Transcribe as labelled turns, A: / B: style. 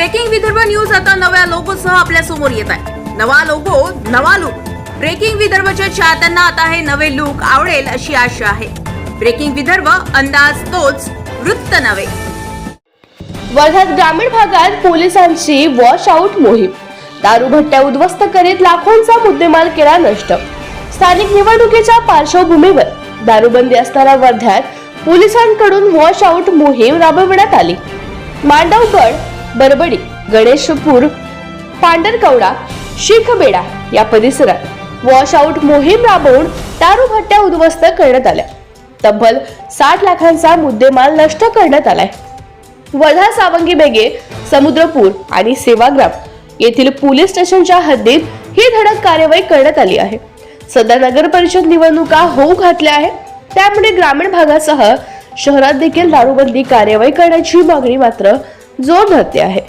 A: Breaking Vidarbha news आता नव्या लोगोसह आपल्या समोर येत आहे। नवा लोगो, नवा लुक। ब्रेकिंग विदर्भच्या चाहत्यांना आता हे नवे लुक आवडेल अशी आशा आहे। ब्रेकिंग विदर्भ, अंदाज तोच, वृत्त नवे।
B: वर्ध्यात ग्रामीण भागात पोलिसांची वॉश आउट मोहीम। दारूभट्ट्या उद्ध्वस्त करीत लाखोंचा मुद्देमाल केला नष्ट। स्थानिक निवडणुकीच्या पार्श्वभूमीवर दारूबंदी असताना वर्ध्यात पोलिसांकडून वॉश आउट मोहीम राबविण्यात आली। मांडवगड, बरबडी, गणेशपूर, पांढरकवडा, शिखबेडा या परिसरात वॉश आउट मोहीम राबवून दारूभट्ट्या उद्ध्वस्त करण्यात आल्या। तब्बल 60 लाखांचा मुद्देमाल नष्ट करण्यात आलाय। वर्धा, सावंगी बेगे, समुद्रपूर आणि सेवाग्राम येथील पोलीस स्टेशनच्या हद्दीत ही धडक कारवाई करण्यात आली आहे। सध्या नगर परिषद निवडणुका होऊ घातल्या आहेत, त्यामुळे ग्रामीण भागासह शहरात देखील दारूबंदी कारवाई करण्याची मागणी मात्र जोर धरते आहे।